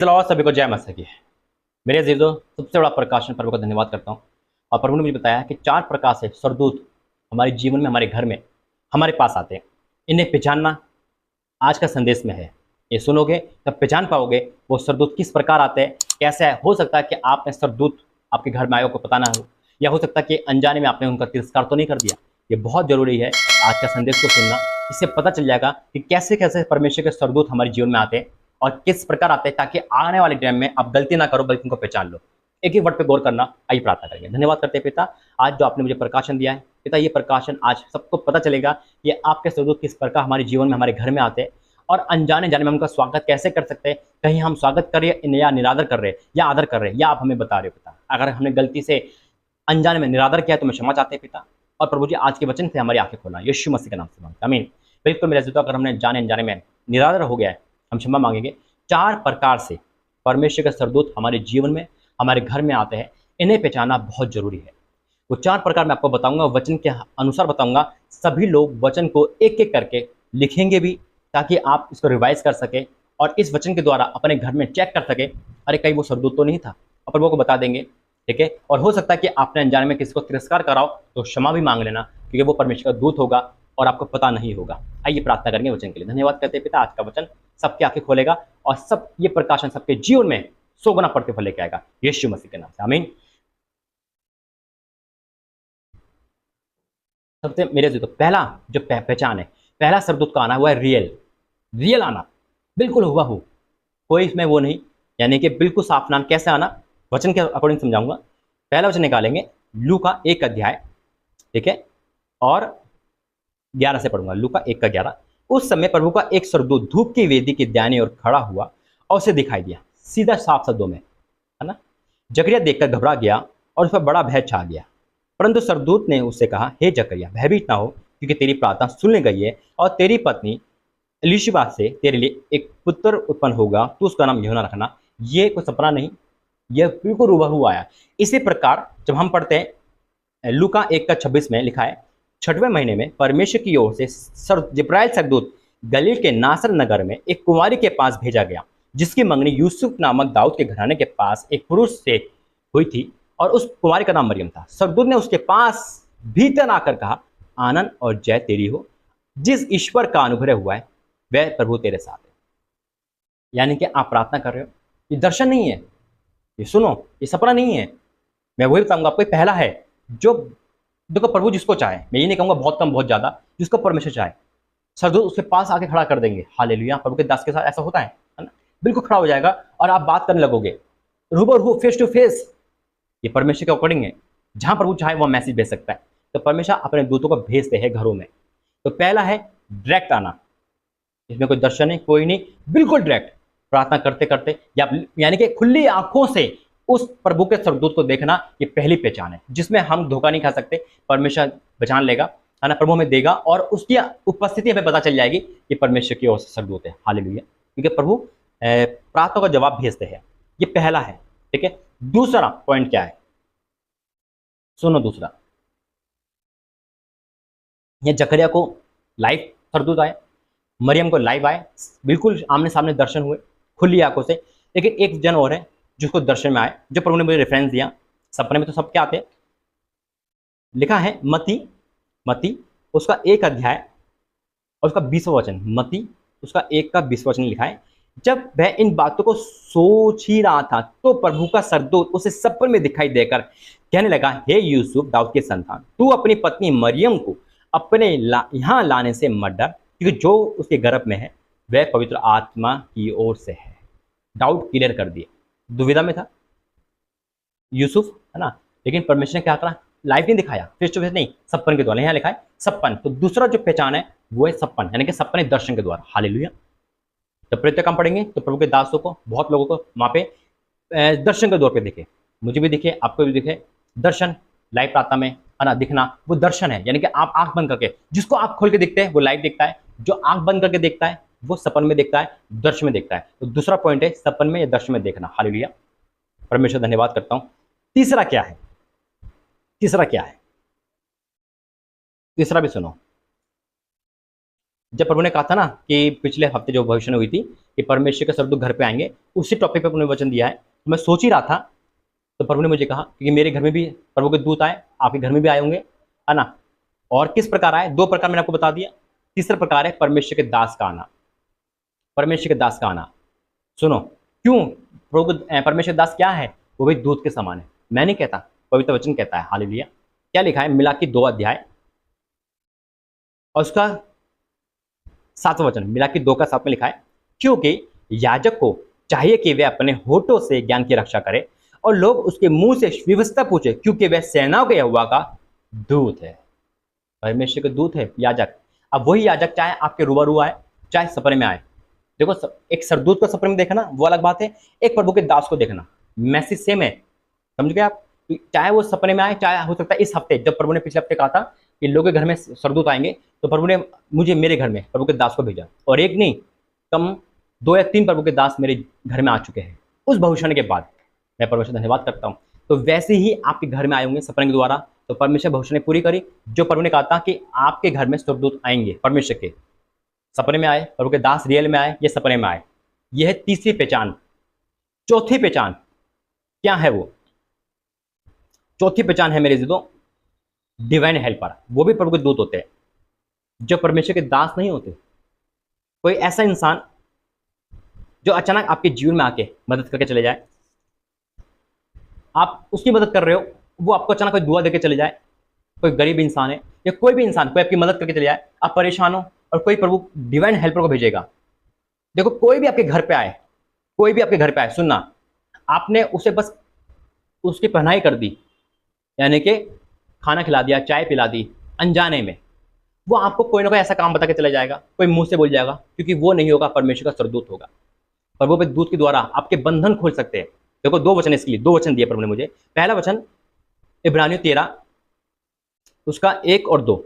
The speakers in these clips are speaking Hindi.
चलो सभी को जय माता की। मेरे अजीजों, सबसे बड़ा प्रकाशन प्रभु का धन्यवाद करता हूँ। और प्रभु ने मुझे बताया कि 4 प्रकार से सरदूत हमारे जीवन में, हमारे घर में, हमारे पास आते हैं। इन्हें पहचानना आज का संदेश में है। ये सुनोगे तब पहचान पाओगे वो सरदूत किस प्रकार आते हैं, कैसे है। हो सकता है कि आपने सरदूत आपके घर में आए को पता ना हो, या हो सकता है कि अनजाने में आपने उनका तिरस्कार तो नहीं कर दिया। ये बहुत जरूरी है आज का संदेश को सुनना। इससे पता चल जाएगा कि कैसे कैसे परमेश्वर के सरदूत हमारे जीवन में आते हैं और किस प्रकार आते हैं, ताकि आने वाले टाइम में आप गलती ना करो बल्कि उनको पहचान लो। एक ही वर्ड पे गौर करना। आइए प्रार्थना करेंगे। धन्यवाद करते हैं पिता, आज जो आपने मुझे प्रकाशन दिया है। पिता, ये प्रकाशन आज सबको पता चलेगा ये आपके सरदूत किस प्रकार हमारे जीवन में, हमारे घर में आते हैं, और अनजाने जाने में उनका स्वागत कैसे कर सकते हैं। कहीं हम स्वागत कर रहे हैं या निरादर कर रहे हैं या आदर कर रहे हैं, या आप हमें बता रहे हो पिता। अगर हमने गलती से अनजाने में निरादर किया तो मैं क्षमा चाहते हैं पिता। और प्रभु जी, आज के वचन से हमारी आंखें खोलना, यीशु मसीह के नाम से मांगता, आमीन। बिल्कुल मेरे अजीजों, अगर हमने जाने अनजाने में निरादर हो गया है, हम क्षमा मांगेंगे। 4 प्रकार से परमेश्वर के सरदूत हमारे जीवन में, हमारे घर में आते हैं। इन्हें पहचानना बहुत जरूरी है। वो 4 प्रकार मैं आपको बताऊंगा, वचन के अनुसार बताऊंगा। सभी लोग वचन को एक एक करके लिखेंगे भी, ताकि आप इसको रिवाइज कर सके और इस वचन के द्वारा अपने घर में चेक कर सके, अरे कहीं वो सरदूत तो नहीं था। और प्रभु को बता देंगे, ठीक है। और हो सकता है कि आपने अनजाने में किसी को तिरस्कार कराओ तो क्षमा भी मांग लेना, क्योंकि वो परमेश्वर का दूत होगा और आपको पता नहीं होगा। आइए प्रार्थना करेंगे वचन के लिए। धन्यवाद करते हैं पिता, आज का वचन सबकी आंखें खोलेगा और सब ये प्रकाशन सबके जीवन में 100 गुना प्रतिफल लेके आएगा, यीशु मसीह के नाम से, आमीन। सबसे मेरे जो तो पहला जो पहचान है, पहला सरदूत का आना हुआ है रियल। रियल आना, बिल्कुल हुबहू, कोई इसमें वो नहीं, यानी कि बिल्कुल साफ नाम। कैसे आना, वचन के अकॉर्डिंग समझाऊंगा। पहला वचन निकालेंगे लूका 1 अध्याय, ठीक है, और 11 से पढ़ूंगा। लूका 1 का 11। उस समय प्रभु का एक सरदूत धूप की वेदी के दाहिनी ओर खड़ा हुआ और उसे दिखाई दिया, सीधा साफ शब्दों में, है ना। जकरिया देखकर घबरा गया और उस पर बड़ा भय छा गया। परंतु सरदूत ने उससे कहा, हे जकरिया, भयभीत ना हो, क्योंकि तेरी प्रार्थना सुनने गई है, और तेरी पत्नी एलीशिबा से तेरे लिए एक पुत्र उत्पन्न होगा, तू उसका नाम यूहन्ना रखना। ये कोई सपना नहीं, यह बिल्कुल हुबहू आया। इसी प्रकार जब हम पढ़ते हैं लूका 1 का 26 में लिखा है, 6वें महीने में परमेश्वर की ओर से जिब्राइल सरदूत गलील के नासर नगर में एक कुंवारी के पास भेजा गया, जिसकी मंगनी यूसुफ नामक दाऊद के घराने के पास एक पुरुष से हुई थी, और उस कुंवारी का नाम मरियम था। सरदूत ने उसके पास भीतर आकर कहा, आनंद और जय तेरी हो, जिस ईश्वर का अनुग्रह हुआ है वह प्रभु तेरे साथ है। यानी कि आप प्रार्थना कर रहे हो, ये दर्शन नहीं है, ये सुनो, ये सपना नहीं है। मैं वही बताऊंगा आपको, पहला है जो देखो, प्रभु जिसको चाहे, मैं ये नहीं कहूंगा बहुत कम बहुत ज्यादा, जिसको परमेश्वर चाहे सरदूत उसके पास आके खड़ा कर देंगे। हालेलुया। प्रभु के दास के साथ ऐसा होता है ना, बिल्कुल खड़ा हो जाएगा और आप बात करने लगोगे रूबरू, फेस टू फेस। ये परमेश्वर के अकॉर्डिंग है, जहां प्रभु चाहे वो मैसेज भेज सकता है। तो परमेश्वर अपने दूतों को भेजते हैं घरों में। तो पहला है डायरेक्ट आना, इसमें कोई दर्शन नहीं, कोई नहीं, बिल्कुल डायरेक्ट प्रार्थना करते करते, या यानी कि खुली आंखों से उस प्रभु के सरदूत को देखना, ये पहली पहचान है जिसमें हम धोखा नहीं खा सकते। परमेश्वर पहचान लेगा, है ना, प्रभु हमें देगा और उसकी उपस्थिति हमें पता चल जाएगी कि परमेश्वर की ओर से सरदूत है। हालेलुया। क्योंकि प्रभु प्रार्थना का जवाब भेजते हैं। ये पहला है, ठीक है। दूसरा पॉइंट क्या है, सुनो। दूसरा, ये जकरिया को लाइव सरदूत आए, मरियम को लाइव आए, बिल्कुल आमने सामने दर्शन हुए खुली आंखों से। लेकिन एक जन और है जिसको दर्शन में आए, जो प्रभु ने मुझे रेफरेंस दिया। सपने में तो सब क्या आते हैं, लिखा है मती उसका 1 अध्याय और उसका 20वां वचन। मती उसका 1 का 20वां वचन लिखा है, जब वह इन बातों को सोच ही रहा था तो प्रभु का सरदूत उसे सपने में दिखाई देकर कहने लगा, हे यूसुफ दाऊद के संतान, तू अपनी पत्नी मरियम को अपने यहाँ लाने से मत डर, क्योंकि जो उसके गर्भ में है वह पवित्र आत्मा की ओर से है। डाउट क्लियर कर दिया। दुविधा में था यूसुफ, है ना, लेकिन परमेश्वर ने क्या करा, लाइव नहीं दिखाया, फेस टू फेस नहीं, सपन के द्वारा। यहाँ लिखा है सपन। तो दूसरा जो पहचान है वो है सपन, यानी कि सपने दर्शन के द्वारा। हालेलुया। जब प्रेत्य काम पढ़ेंगे तो प्रभु के दासों को, बहुत लोगों को वहां पे दर्शन के दौर पे दिखे, मुझे भी दिखे, आपको भी दिखे। दर्शन लाइव प्रार्थना में, है ना, दिखना वो दर्शन है। यानी कि आप आंख बंद करके, जिसको आप खोल के देखते हैं वो लाइव दिखता है, जो आंख बंद करके देखता है वो सपन में देखता है, दर्शन में देखता है। तो दूसरा पॉइंट है सपन में या दर्शन में देखना। हालेलुया। परमेश्वर धन्यवाद करता हूं। तीसरा क्या है, तीसरा क्या है, तीसरा भी सुनो। जब प्रभु ने कहा था ना कि पिछले हफ्ते जो भविष्य हुई थी कि परमेश्वर के स्वर्गदूत घर पे आएंगे, उसी टॉपिक पे प्रभु ने वचन दिया है। तो मैं सोच ही रहा था, तो प्रभु ने मुझे कहा कि मेरे घर में भी प्रभु के दूत आए, आपके घर में भी आए होंगे, है ना। और किस प्रकार आए? दो प्रकार मैंने आपको बता दिया। तीसरा प्रकार है परमेश्वर के दास का आना। परमेश्वर के दास का आना, सुनो क्यों प्रभु परमेश्वर दास क्या है? वो भी दूत के समान है। मैं नहीं कहता, पवित्र वचन कहता है। हालेलुया। क्या लिखा है? मिलाकी 2 अध्याय और उसका 7वां वचन, मिलाकी 2 का 7 में लिखा है, क्योंकि याजक को चाहिए कि वह अपने होठों से ज्ञान की रक्षा करे और लोग उसके मुंह से व्यवस्था पूछे, क्योंकि वह सेनाओं के यहोवा का दूत है। परमेश्वर के दूत है याजक। अब वही याजक चाहे आपके रूबरू आए, चाहे सपने में आए। देखो एक सरदूत को सपने में देखना वो अलग बात है, एक प्रभु के दास को देखना मैसेज सेम है। समझ गए आप? चाहे वो सपने में आए, चाहे हो सकता है इस हफ्ते, जब प्रभु ने पिछले हफ्ते कहा था कि लोगों के घर में सरदूत आएंगे, तो प्रभु ने मुझे मेरे घर में प्रभु के दास को भेजा, और एक नहीं, कम 2 या 3 प्रभु के दास मेरे घर में आ चुके हैं उस भविष्य के बाद। मैं परमेश्वर धन्यवाद करता हूँ। तो वैसे ही आपके घर में आए होंगे सपने के द्वारा, तो परमेश्वर भविष्य ने पूरी करी जो प्रभु ने कहा था कि आपके घर में स्वर्गदूत आएंगे। परमेश्वर के सपने में आए, प्रभु के दास रियल में आए, ये सपने में आए। यह है तीसरी पहचान। चौथी पहचान क्या है? वो चौथी पहचान है मेरे जीतो, डिवाइन हेल्पर। वो भी प्रभु के दूत होते हैं जो परमेश्वर के दास नहीं होते। कोई ऐसा इंसान जो अचानक आपके जीवन में आके मदद करके चले जाए, आप उसकी मदद कर रहे हो, वो आपको अचानक कोई दुआ देके चले जाए। कोई गरीब इंसान है या कोई भी इंसान, कोई आपकी मदद करके चले जाए, आप परेशान हो और कोई प्रभु डिवाइन हेल्पर को भेजेगा। देखो कोई भी आपके घर पे आए, कोई भी आपके घर पे आए, सुनना, आपने उसे बस उसकी पहनाई कर दी, यानी कि खाना खिला दिया, चाय पिला दी, अनजाने में, वो आपको कोई ना कोई ऐसा काम बता के चला जाएगा, कोई मुंह से बोल जाएगा, क्योंकि वो नहीं होगा, परमेश्वर का सरदूत होगा। प्रभु के दूत के द्वारा आपके बंधन खोल सकते हैं। देखो 2 वचन, इसके लिए 2 वचन दिए प्रभु ने मुझे। पहला वचन इब्रानियों 13 उसका 1 और 2,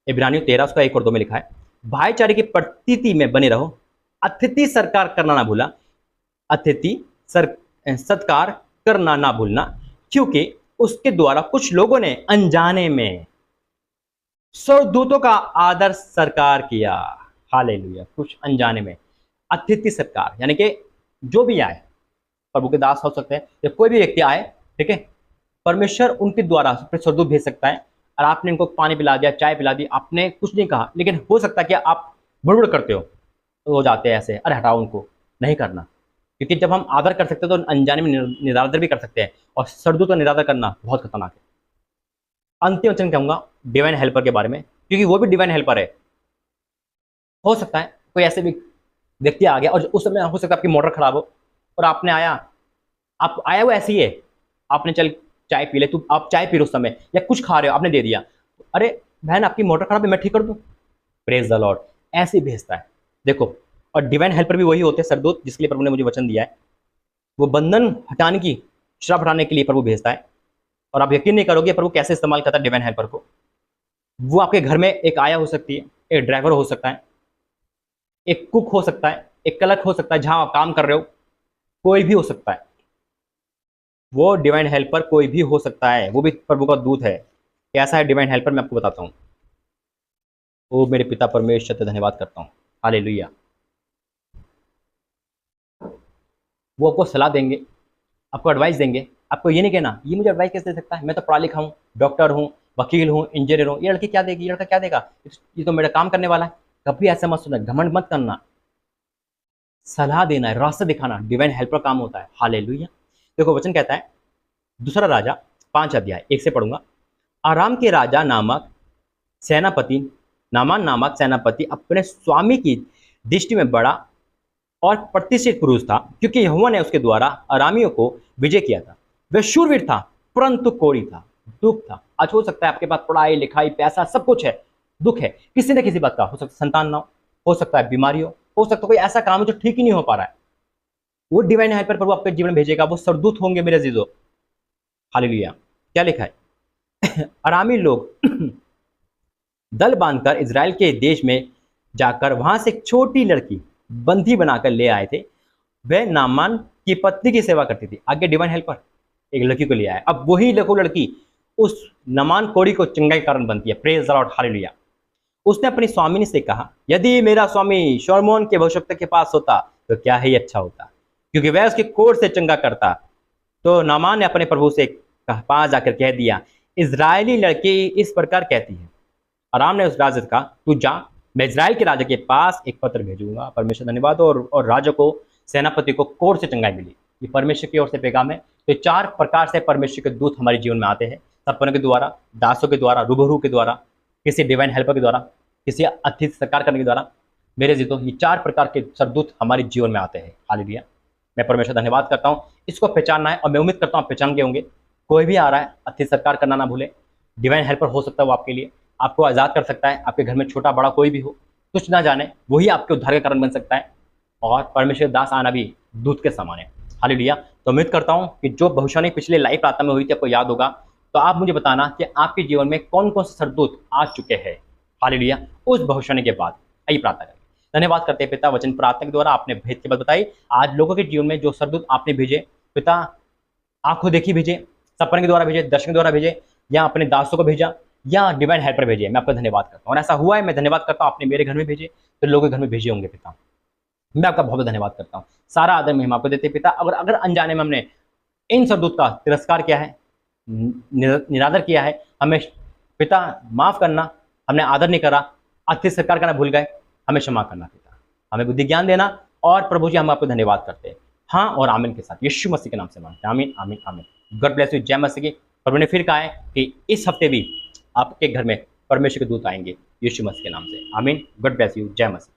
इब्रानियों 13 उसका 1 और 2 में लिखा है, भाईचारे की प्रतीति में बने रहो, अतिथि सरकार करना ना भूला, अतिथि सत्कार करना ना भूलना, क्योंकि उसके द्वारा कुछ लोगों ने अनजाने में स्वर्गदूतों का आदर सरकार किया। हालेलुया। कुछ अनजाने में अतिथि सत्कार, यानी कि जो भी आए, प्रभु के दास हो सकते हैं या कोई भी व्यक्ति आए, ठीक है, परमेश्वर उनके द्वारा स्वर्गदूत भेज सकता है। और आपने इनको पानी पिला दिया, चाय पिला दी, आपने कुछ नहीं कहा, लेकिन हो सकता है कि आप बुड़बुड़ करते हो जाते हैं ऐसे, अरे हटाओ उनको, नहीं करना। क्योंकि जब हम आदर कर सकते हैं तो अनजाने में निरादर भी कर सकते हैं, और स्वर्गदूत का निरादर करना बहुत खतरनाक है। अंतिम वचन कहूंगा डिवाइन हेल्पर के बारे में, क्योंकि वो भी डिवाइन हेल्पर है। हो सकता है कोई ऐसे भी व्यक्ति आ गया और उस समय हो सकता है आपकी मोटर खराब हो और आपने आया, आप आया वो ऐसे ही है, आपने चल चाय पी ले, तू आप चाय पी लो उस समय, या कुछ खा रहे हो, आपने दे दिया, अरे बहन आपकी मोटर खराब है, मैं ठीक कर दूं, प्रेज द लॉर्ड, ऐसे ही भेजता है। देखो, और डिवाइन हेल्पर भी वही होते हैं सरदूत, जिसके लिए प्रभु ने मुझे वचन दिया है। वो बंधन हटाने की, श्राप हटाने के लिए प्रभु भेजता है। और आप यकीन नहीं करोगे प्रभु कैसे इस्तेमाल करता है डिवाइन हेल्पर को। वो आपके घर में एक आया हो सकती है, एक ड्राइवर हो सकता है, एक कुक हो सकता है, एक क्लर्क हो सकता है, जहां आप काम कर रहे हो, कोई भी हो सकता है। वो डिवाइन हेल्पर कोई भी हो सकता है, वो भी प्रभु का दूत है। कैसा है डिवाइन हेल्पर, मैं आपको बताता हूँ। ओ मेरे पिता परमेश्वर से धन्यवाद करता हूँ, हालेलुया। वो आपको सलाह देंगे, आपको एडवाइस देंगे। आपको ये नहीं कहना ये मुझे एडवाइस कैसे दे सकता है, मैं तो पढ़ा लिखा हूँ, डॉक्टर हूँ, वकील हूँ, इंजीनियर हूँ, ये लड़की क्या देगी, ये लड़का क्या देगा, ये तो मेरा काम करने वाला है। कभी ऐसा मत सुनना, घमंड मत करना। सलाह देना है, रास्ता दिखाना डिवाइन हेल्पर काम होता है। हालेलुया। देखो वचन कहता है, दूसरा राजा 5 अध्याय 1 से पढ़ूंगा। आराम के राजा नामक सेनापति, नामान नामक सेनापति अपने स्वामी की दृष्टि में बड़ा और प्रतिष्ठित पुरुष था, क्योंकि यहोवा ने उसके द्वारा अरामियों को विजय किया था। वह शूरवीर था, परंतु कोढ़ी था, दुख था। आज हो सकता है आपके पास पढ़ाई लिखाई पैसा सब कुछ है, दुख है किसी न किसी बात का, हो सकता है संतान ना हो सकता है बीमारी हो सकता है कोई ऐसा काम है जो ठीक ही नहीं हो पा रहा है। वो डिवाइन हेल्पर प्रभु आपके जीवन में भेजेगा, वो सरदूत होंगे मेरे अजीजों। हालेलुया। क्या लिखा है अरामी लोग दल बांधकर इजराइल के देश में जाकर वहां से एक छोटी लड़की बंदी बनाकर ले आए थे। वह नामान की पत्नी की सेवा करती थी। आगे डिवाइन हेल्पर एक लड़की को ले आया। अब वही लड़की उस नमान कोड़ी को चंगाई कारण बनती है। Praise the Lord, hallelujah. उसने अपनी स्वामिनी से कहा, यदि मेरा स्वामी शोर्मोन के भविष्यवक्ता के पास होता तो क्या ही अच्छा होता, क्योंकि वह उसकी कोर्ट से चंगा करता। तो नामान ने अपने प्रभु से पास जाकर कह दिया, इजरायली लड़की इस प्रकार कहती है। अराम ने उस राजा से कहा, तू जा, मैं इजराइल के राजा के पास एक पत्र भेजूंगा। परमेश्वर धन्यवाद। और राजा को, सेनापति को कोर्ट से चंगाई मिली। ये परमेश्वर की ओर से पैगाम है। तो 4 प्रकार से परमेश्वर के दूत हमारे जीवन में आते हैं, सपनों के द्वारा, दासों के द्वारा, रूबरू के द्वारा, किसी डिवाइन हेल्पर के द्वारा, किसी अतिथि सत्कार करने के द्वारा। मेरे जीतो, ये 4 प्रकार के सरदूत हमारे जीवन में आते हैं। हालेलुया। मैं परमेश्वर धन्यवाद करता हूँ। इसको पहचानना है और मैं उम्मीद करता हूँ आप पहचान गए होंगे। कोई भी आ रहा है, अतिथि सत्कार करना ना भूले। डिवाइन हेल्पर हो सकता है वो आपके लिए, आपको आज़ाद कर सकता है। आपके घर में छोटा बड़ा कोई भी हो, कुछ ना जाने, वही आपके उद्धार का कारण बन सकता है। और परमेश्वर दास आना भी दूत के समान है। हालेलुया। तो उम्मीद करता हूँ कि जो भविष्यवाणी पिछले लाइव प्रार्थना में हुई थी आपको याद होगा। तो आप मुझे बताना कि आपके जीवन में कौन कौन से सरदूत आ चुके हैं। हालेलुया। उस भविष्यवाणी के बाद आइए प्रार्थना करें। धन्यवाद करते हैं पिता, वचन प्रार्थना के द्वारा आपने भेद के बाद बताई। आज लोगों के जीवन में जो सरदूत आपने भेजे पिता, आंखों देखी भेजे, सपने के द्वारा भेजे, दर्शन के द्वारा भेजे, या अपने दासों को भेजा, या डिवाइन हेल्पर भेजे, मैं आपका धन्यवाद करता हूँ। और ऐसा हुआ है, मैं धन्यवाद करता हूँ। आपने मेरे घर में भेजे तो लोगों के घर में भेजे होंगे पिता, मैं आपका बहुत धन्यवाद करता हूँ। सारा आदर महिमा आपको देते पिता। अगर अनजाने में हमने इन सरदूत का तिरस्कार किया है, निरादर किया है, हमें पिता माफ करना। हमने आदर नहीं करा, अतिथि सत्कार करना भूल गए, हमें क्षमा करना पिता। हमें बुद्धि ज्ञान देना। और प्रभु जी हम आपको धन्यवाद करते हैं। हाँ और आमीन के साथ यीशु मसीह के नाम से मांगते हैं। आमीन आमीन आमीन। God bless you. जय मसीह की। प्रभु ने फिर कहा है कि इस हफ्ते भी आपके घर में परमेश्वर के दूत आएंगे यीशु मसीह के नाम से। आमीन। God bless you. जय मसीह।